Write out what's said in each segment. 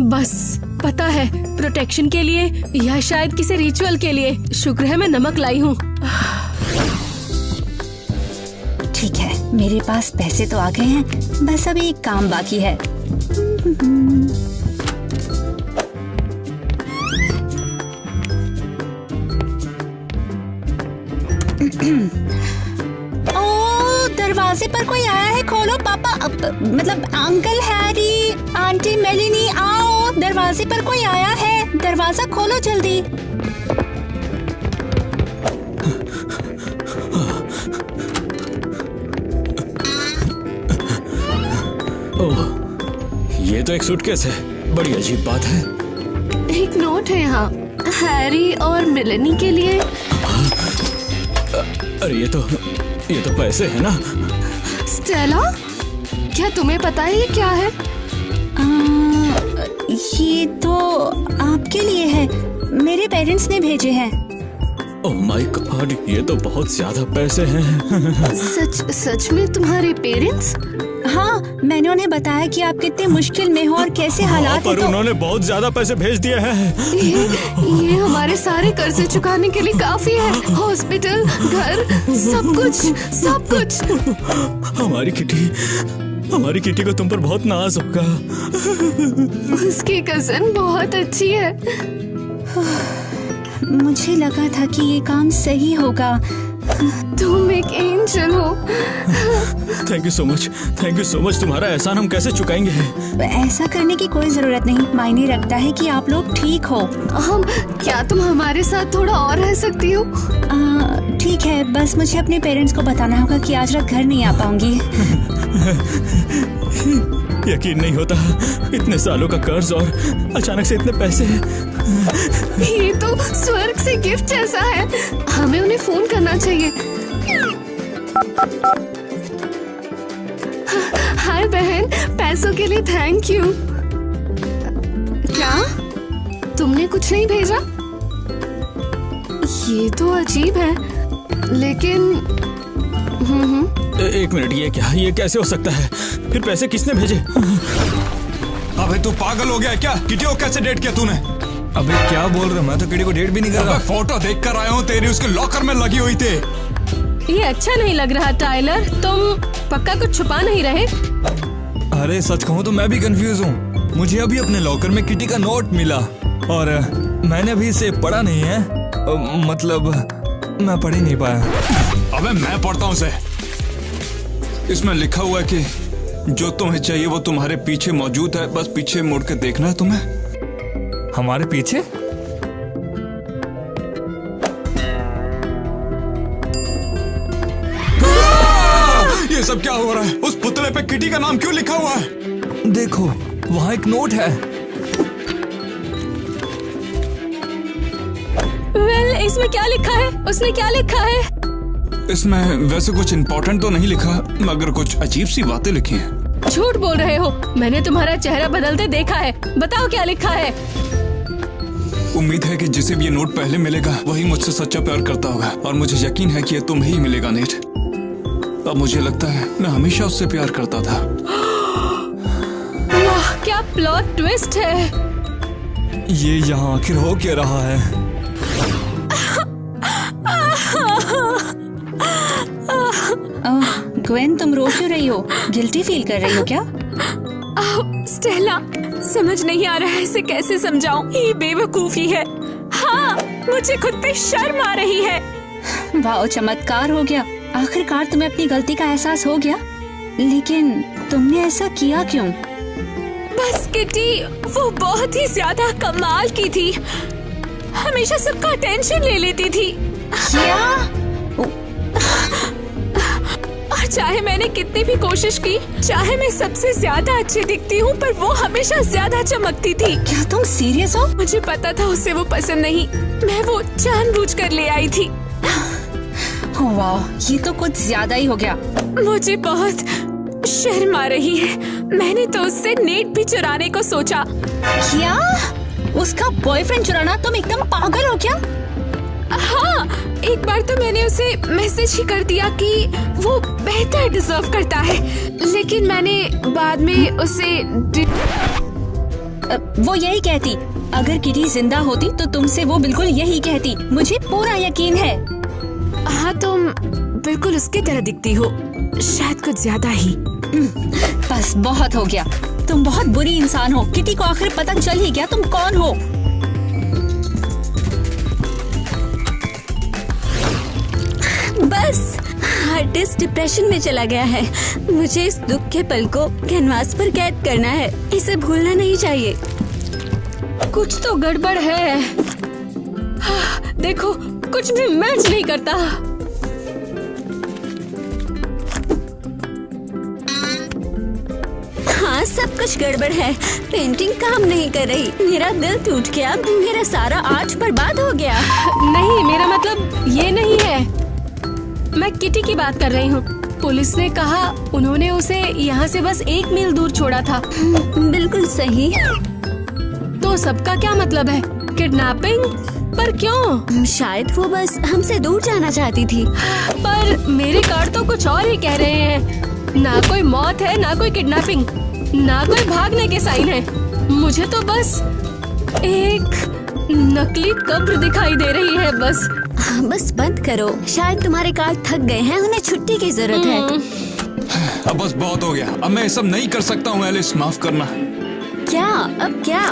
बस पता है, प्रोटेक्शन के लिए या शायद किसी रिचुअल के लिए। शुक्र है मैं नमक लाई हूँ। ठीक है, मेरे पास पैसे तो आ गए हैं, बस अभी एक काम बाकी है। ओ, दरवाजे पर कोई आया है, खोलो पापा। मतलब अंकल हैरी, आंटी मेलिनी, आओ, दरवाजे पर कोई आया है, दरवाजा खोलो जल्दी। ओह, ये तो एक सूटकेस है, बड़ी अजीब बात है। एक नोट है यहाँ, हैरी और मेलिनी के लिए। अरे ये तो पैसे है ना। स्टेला, क्या तुम्हें पता है ये क्या है? ये तो आपके लिए है, मेरे पेरेंट्स ने भेजे हैं। ओह माय गॉड, ये तो बहुत ज्यादा पैसे हैं। सच में तुम्हारे पेरेंट्स? हाँ, मैंने उन्हें बताया कि आप कितने मुश्किल में हो और कैसे हालात पर हैं, उन्होंने बहुत ज्यादा पैसे भेज दिए हैं। ये हमारे सारे कर्जे चुकाने के लिए काफी है। हॉस्पिटल, घर, सब कुछ। हमारी किटी को तुम पर बहुत नाज होगा। उसकी कजन बहुत अच्छी है। मुझे लगा था कि ये काम सही होगा। तुम एक एंजल हो। Thank you so much. तुम्हारा एहसान हम कैसे चुकाएंगे? ऐसा करने की कोई जरूरत नहीं, मायने रखता है कि आप लोग ठीक हो। क्या तुम हमारे साथ थोड़ा और रह सकती हो? ठीक है, बस मुझे अपने पेरेंट्स को बताना होगा कि आज रात घर नहीं आ पाऊंगी। यकीन नहीं होता, इतने सालों का कर्ज और अचानक से इतने पैसे। ये तो स्वर्ग से गिफ्ट जैसा है। हमें उन्हें फोन करना चाहिए। हाय बहन, पैसों के लिए थैंक यू। क्या तुमने कुछ नहीं भेजा? ये तो अजीब है, लेकिन एक मिनट, ये कैसे हो सकता है? फिर पैसे किसने भेजे? अबे तू पागल हो गया है क्या? किटी को कैसे डेट किया तूने? अबे क्या बोल रहा? मैं तो किटी को डेट भी नहीं कर रहा। फोटो देख कर आया हूँ, तेरी उसके लॉकर में लगी हुई थी। ये अच्छा नहीं लग रहा टाइलर, तुम पक्का कुछ छुपा नहीं रहे? अरे सच कहूँ तो मैं भी कंफ्यूज हूँ। मुझे अभी अपने लॉकर में किटी का नोट मिला और मैंने अभी इसे पढ़ा नहीं है। मतलब मैं पढ़ ही नहीं पाया। अबे मैं पढ़ता हूँ इसे। इसमें लिखा हुआ है कि जो तुम्हें चाहिए वो तुम्हारे पीछे मौजूद है, बस पीछे मुड़ के देखना है तुम्हें। हमारे पीछे? ये सब क्या हो रहा है? उस पुतले पे किटी का नाम क्यों लिखा हुआ है? देखो, वहाँ एक नोट है। इसमें क्या लिखा है? उसने क्या लिखा है? इसमें वैसे कुछ इम्पोर्टेंट तो नहीं लिखा, मगर कुछ अजीब सी बातें लिखी हैं। झूठ बोल रहे हो, मैंने तुम्हारा चेहरा बदलते देखा है। बताओ क्या लिखा है? उम्मीद है कि जिसे भी ये नोट पहले मिलेगा वही मुझसे सच्चा प्यार करता होगा, और मुझे यकीन है कि ये तुम्हें ही मिलेगा नेट। अब मुझे लगता है मैं हमेशा उससे प्यार करता था। वाह, क्या प्लॉट ट्विस्ट है। ये यहाँ आखिर हो क्या रहा है? ग्वेन, तुम रो क्यों रही हो? गिल्टी फील कर रही हो क्या? स्टेला, समझ नहीं आ रहा है इसे कैसे समझाऊं। ये बेवकूफी है। हाँ, मुझे खुद पे शर्म आ रही है। वाह, चमत्कार हो गया। आखिरकार तुम्हें अपनी गलती का एहसास हो गया। लेकिन तुमने ऐसा किया क्यों? बस किटी वो बहुत ही ज्यादा कमाल की थी। हमेशा सबका अटेंशन ले लेती थी। क्या? और चाहे मैंने कितनी भी कोशिश की, चाहे मैं सबसे ज्यादा अच्छी दिखती हूँ, पर वो हमेशा ज्यादा चमकती थी। क्या तुम सीरियस हो? मुझे पता था उसे वो पसंद नहीं। मैं वो जानबूझकर ले आई थी। वाह, ये तो कुछ ज्यादा ही हो गया। मुझे बहुत शर्म आ रही है। मैंने तो उससे नेट भी चुराने को सोचा। क्या? उसका बॉयफ्रेंड चुराना? तुम एकदम पागल हो क्या? हाँ, एक बार तो मैंने उसे मैसेज ही कर दिया कि वो बेहतर डिजर्व करता है, लेकिन मैंने बाद में उसे वो यही कहती। अगर किटी जिंदा होती तो तुमसे वो बिल्कुल यही कहती। मुझे पूरा यकीन है। हाँ, तुम बिल्कुल उसकी तरह दिखती हो, शायद कुछ ज्यादा ही। बस बहुत हो गया। तुम बहुत बुरी इंसान हो। किटी को आखिर पता चल ही गया तुम कौन हो। बस आर्टिस्ट डिप्रेशन में चला गया है। मुझे इस दुख के पल को कैनवास पर कैद करना है। इसे भूलना नहीं चाहिए। कुछ तो गड़बड़ है। देखो, कुछ भी मैच नहीं करता। हाँ, सब कुछ गड़बड़ है। पेंटिंग काम नहीं कर रही। मेरा दिल टूट गया। मेरा सारा आर्ट बर्बाद हो गया। नहीं, मेरा मतलब ये नहीं है। मैं किटी की बात कर रही हूँ। पुलिस ने कहा उन्होंने उसे यहाँ से बस 1 मील दूर छोड़ा था। बिल्कुल सही। तो सबका क्या मतलब है? किडनैपिंग? पर क्यों? शायद वो बस हमसे दूर जाना चाहती थी। पर मेरे कार्ड तो कुछ और ही कह रहे हैं। ना कोई मौत है, ना कोई किडनैपिंग, ना कोई भागने के साइन है। मुझे तो बस एक नकली कब्र दिखाई दे रही है। बस बंद करो। शायद तुम्हारे कार्ड थक गए हैं। उन्हें छुट्टी की जरूरत है। अब बस बहुत हो गया। अब मैं ये सब नहीं कर सकता हूँ एलिस, माफ करना। क्या? अब क्या?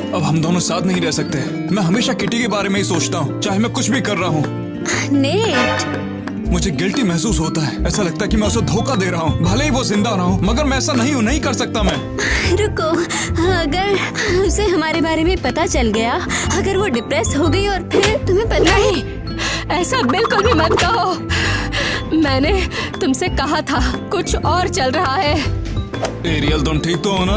अब हम दोनों साथ नहीं रह सकते। मैं हमेशा किटी के बारे में ही सोचता हूँ, चाहे मैं कुछ भी कर रहा हूँ। नेट, मुझे गिल्टी महसूस होता है। ऐसा लगता है कि मैं उसे धोखा दे रहा हूँ। भले ही वो जिंदा ना हो, मगर मैं ऐसा नहीं हूँ। नहीं कर सकता मैं। रुको, अगर उसे हमारे बारे में पता चल गया, अगर वो डिप्रेस हो गई और फिर तुम्हें पता नहीं, ऐसा बिल्कुल भी मत कहो। मैंने तुमसे कहा था कुछ और चल रहा है। एरियल, तुम ठीक तो हो ना?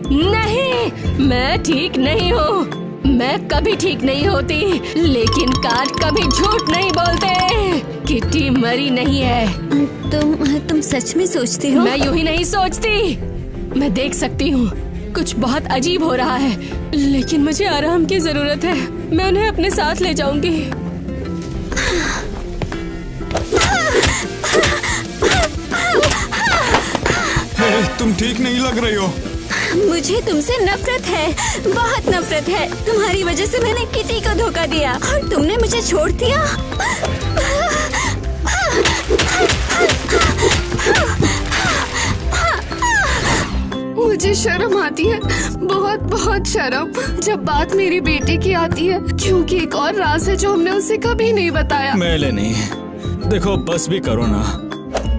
नहीं, मैं ठीक नहीं हूँ। मैं कभी ठीक नहीं होती, लेकिन कार्ड कभी झूठ नहीं बोलते। किटी मरी नहीं है। तुम सच में सोचती हो? मैं यूं ही नहीं सोचती। मैं देख सकती हूँ कुछ बहुत अजीब हो रहा है, लेकिन मुझे आराम की जरूरत है। मैं उन्हें अपने साथ ले जाऊंगी। तुम ठीक नहीं लग रही हो। मुझे तुमसे नफरत है, बहुत नफरत है। तुम्हारी वजह से मैंने किटी को धोखा दिया और तुमने मुझे छोड़ दिया। मुझे शर्म आती है, बहुत बहुत शर्म, जब बात मेरी बेटी की आती है, क्योंकि एक और राज है जो हमने उसे कभी नहीं बताया। मेलेनी, देखो बस भी करो ना।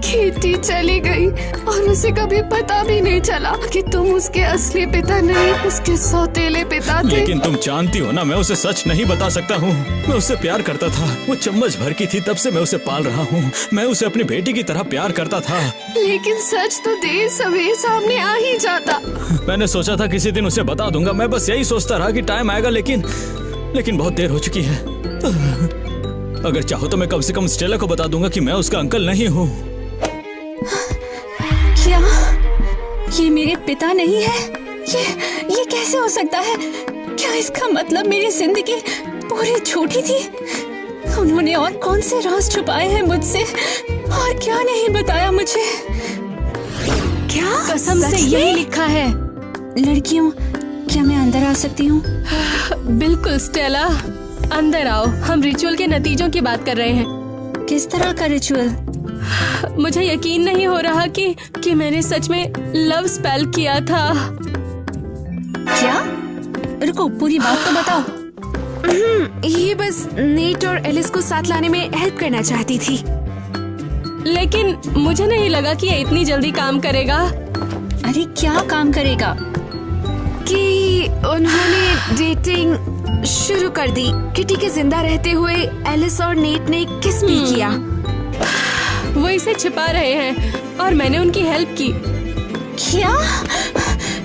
किटी चली गई और उसे कभी पता भी नहीं चला कि तुम उसके असली पिता नहीं, उसके सौतेले पिता थे। लेकिन तुम जानती हो ना, मैं उसे सच नहीं बता सकता हूँ। मैं उससे प्यार करता था। वो चम्मच भर की थी, तब से मैं उसे पाल रहा हूँ। मैं उसे अपनी बेटी की तरह प्यार करता था। लेकिन सच तो देर सवेर सामने आ ही जाता। मैंने सोचा था किसी दिन उसे बता दूंगा। मैं बस यही सोचता रहा कि टाइम आएगा, लेकिन बहुत देर हो चुकी है। अगर चाहो तो मैं कम से कम स्टेला को बता दूंगा कि मैं उसका अंकल नहीं हूँ। क्या ये मेरे पिता नहीं है? ये कैसे हो सकता है? क्या इसका मतलब मेरी जिंदगी पूरी झूठी थी? उन्होंने और कौन से राज छुपाए हैं मुझसे और क्या नहीं बताया मुझे? क्या कसम से यही लिखा है? लड़कियों, क्या मैं अंदर आ सकती हूँ? बिल्कुल स्टेला, अंदर आओ। हम रिचुअल के नतीजों की बात कर रहे हैं। किस तरह का रिचुअल? मुझे यकीन नहीं हो रहा कि मैंने सच में लव स्पेल किया था। क्या? रुको, पूरी बात तो बताओ। ये बस नेट और एलिस को साथ लाने में हेल्प करना चाहती थी। लेकिन मुझे नहीं लगा कि ये इतनी जल्दी काम करेगा। अरे क्या काम करेगा? कि उन्होंने डेटिंग शुरू कर दी। किटी के जिंदा रहते हुए एलिस और नेट ने किस भी किया। वो इसे छिपा रहे हैं और मैंने उनकी हेल्प की। क्या?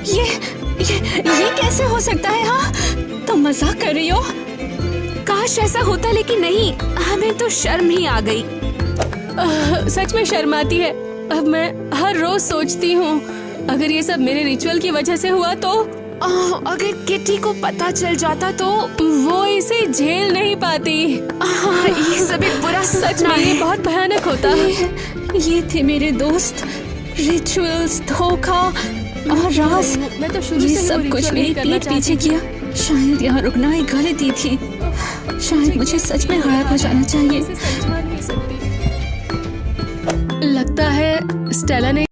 ये कैसे हो सकता है? हाँ, तुम मजाक कर रही हो? काश ऐसा होता, लेकिन नहीं। हमें तो शर्म ही आ गई। सच में शर्म आती है। अब मैं हर रोज सोचती हूँ, अगर ये सब मेरे रिचुअल की वजह से हुआ तो अगर किटी को पता चल जाता तो वो इसे झेल नहीं पाती। ये सब एक बुरा सच में ये बहुत भयानक होता है। ये थे मेरे दोस्त। रिचुअल्स, धोखा, और राज, मैं तो शुरू ये से सब कुछ मेरी पीठ पीछे किया। शायद यहाँ रुकना एक गलती थी। शायद मुझे सच में गायब हो जाना चाहिए। लगता है स्टेला ने